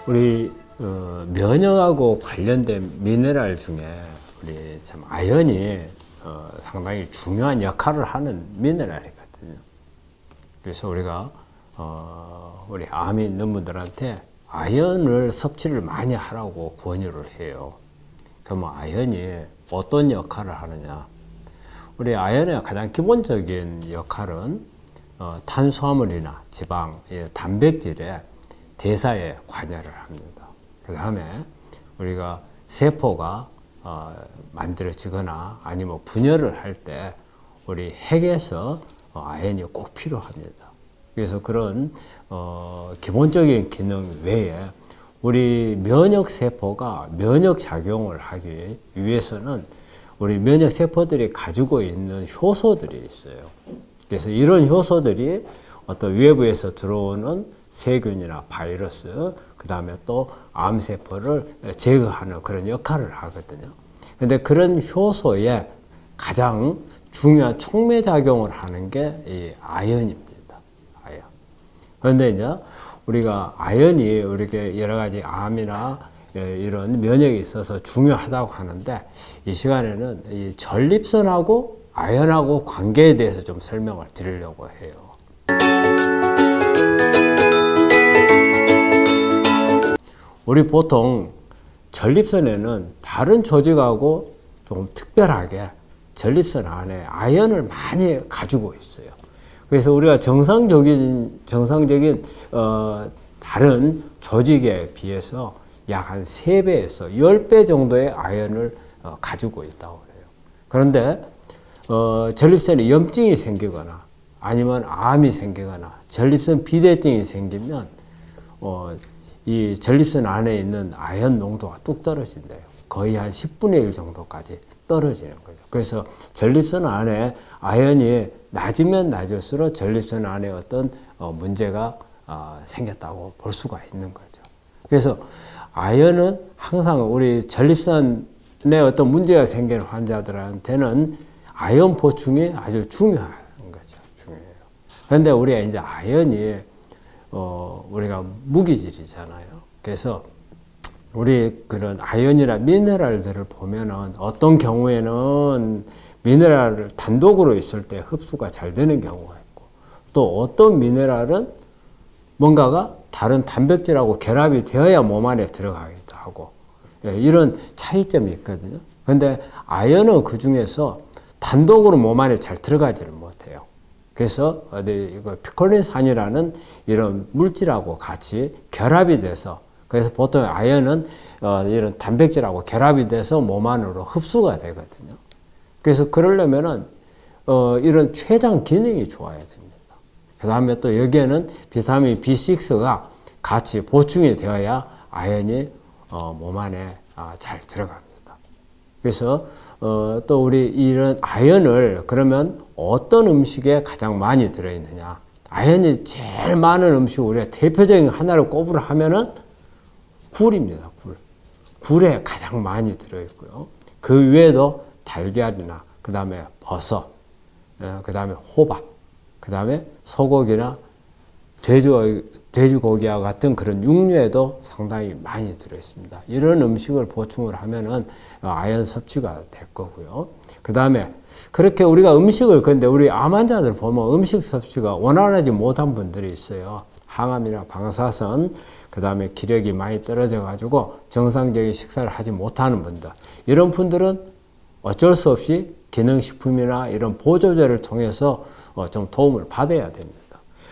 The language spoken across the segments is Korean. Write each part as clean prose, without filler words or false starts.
우리 면역하고 관련된 미네랄 중에 우리 참 아연이 상당히 중요한 역할을 하는 미네랄이거든요. 그래서 우리가 우리 암이 있는 분들한테 아연을 섭취를 많이 하라고 권유를 해요. 그러면 아연이 어떤 역할을 하느냐? 우리 아연의 가장 기본적인 역할은 탄수화물이나 지방, 단백질의 대사에 관여를 합니다. 그 다음에 우리가 세포가 만들어지거나 아니면 분열을 할 때 우리 핵에서 아연이 꼭 필요합니다. 그래서 그런 기본적인 기능 외에 우리 면역 세포가 면역 작용을 하기 위해서는 우리 면역 세포들이 가지고 있는 효소들이 있어요. 그래서 이런 효소들이 어떤 외부에서 들어오는 세균이나 바이러스, 그 다음에 또 암세포를 제거하는 그런 역할을 하거든요. 근데 그런 효소에 가장 중요한 촉매작용을 하는 게 이 아연입니다. 아연. 그런데 이제 우리가 아연이 우리에게 여러 가지 암이나 이런 면역에 있어서 중요하다고 하는데, 이 시간에는 이 전립선하고 아연하고 관계에 대해서 좀 설명을 드리려고 해요. 우리 보통 전립선에는 다른 조직하고 좀 특별하게 전립선 안에 아연을 많이 가지고 있어요. 그래서 우리가 정상적인 다른 조직에 비해서 약 한 3배에서 10배 정도의 아연을 가지고 있다고 그래요. 그런데 전립선에 염증이 생기거나 아니면 암이 생기거나 전립선 비대증이 생기면 이 전립선 안에 있는 아연 농도가 뚝 떨어진대요. 거의 한 10분의 1 정도까지 떨어지는 거죠. 그래서 전립선 안에 아연이 낮으면 낮을수록 전립선 안에 어떤 문제가 생겼다고 볼 수가 있는 거죠. 그래서 아연은 항상 우리 전립선에 어떤 문제가 생기는 환자들한테는 아연 보충이 아주 중요한 거죠. 중요해요. 그런데 우리가 이제 아연이 우리가 무기질이잖아요. 그래서 우리 그런 아연이나 미네랄들을 보면은 어떤 경우에는 미네랄을 단독으로 있을 때 흡수가 잘 되는 경우가 있고, 또 어떤 미네랄은 뭔가가 다른 단백질하고 결합이 되어야 몸 안에 들어가기도 하고, 이런 차이점이 있거든요. 그런데 아연은 그 중에서 단독으로 몸 안에 잘 들어가지를 못해요. 그래서 이거 피콜린산이라는 이런 물질하고 같이 결합이 돼서, 그래서 보통 아연은 이런 단백질하고 결합이 돼서 몸 안으로 흡수가 되거든요. 그래서 그러려면은 이런 췌장 기능이 좋아야 됩니다. 그 다음에 또 여기에는 비타민 B6가 같이 보충이 되어야 아연이 몸 안에 잘 들어갑니다. 그래서 또 우리 이런 아연을 그러면 어떤 음식에 가장 많이 들어있느냐? 아연이 제일 많은 음식, 우리가 대표적인 하나를 꼽으라 하면은 굴입니다. 굴에 가장 많이 들어있고요. 그 외에도 달걀이나 그 다음에 버섯, 그 다음에 호박, 그 다음에 소고기나 돼지고기와 같은 그런 육류에도 상당히 많이 들어있습니다. 이런 음식을 보충을 하면은 아연 섭취가 될 거고요. 그 다음에 그렇게 우리가 음식을, 근데 우리 암 환자들 보면 음식 섭취가 원활하지 못한 분들이 있어요. 항암이나 방사선, 그 다음에 기력이 많이 떨어져 가지고 정상적인 식사를 하지 못하는 분들, 이런 분들은 어쩔 수 없이 기능식품이나 이런 보조제를 통해서 좀 도움을 받아야 됩니다.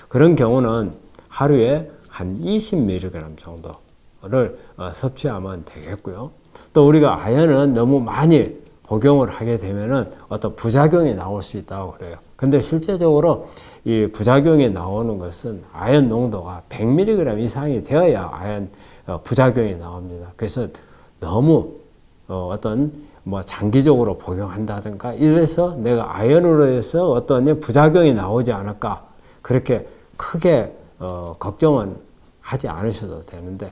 그런 경우는 하루에 한 20mg 정도를 섭취하면 되겠고요. 또 우리가 아연은 너무 많이 복용을 하게 되면은 어떤 부작용이 나올 수 있다고 그래요. 근데 실제적으로 이 부작용이 나오는 것은 아연 농도가 100mg 이상이 되어야 아연 부작용이 나옵니다. 그래서 너무 뭐 장기적으로 복용한다든가 이래서 내가 아연으로 해서 어떤 부작용이 나오지 않을까, 그렇게 크게 걱정은 하지 않으셔도 되는데,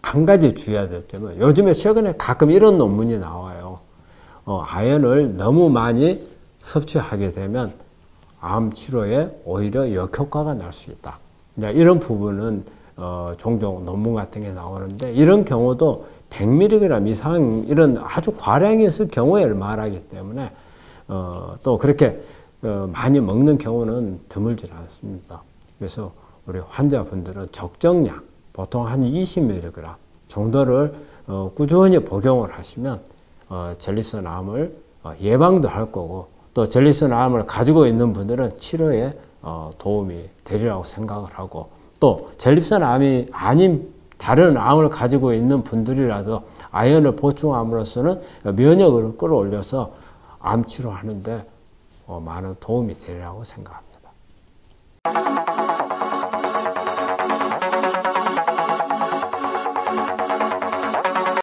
한 가지 주의해야 될 점은 요즘에 최근에 가끔 이런 논문이 나와요. 아연을 너무 많이 섭취하게 되면 암 치료에 오히려 역효과가 날 수 있다. 이런 부분은 종종 논문 같은 게 나오는데 이런 경우도 100mg 이상 이런 아주 과량이 있을 경우에 말하기 때문에 또 그렇게 많이 먹는 경우는 드물지 않습니다. 그래서 우리 환자분들은 적정량 보통 한 20mg 정도를 꾸준히 복용을 하시면 전립선 암을 예방도 할 거고 또 전립선 암을 가지고 있는 분들은 치료에 도움이 되리라고 생각을 하고 또 전립선 암이 아닌 다른 암을 가지고 있는 분들이라도 아연을 보충함으로써는 면역을 끌어올려서 암 치료하는데 많은 도움이 되리라고 생각합니다.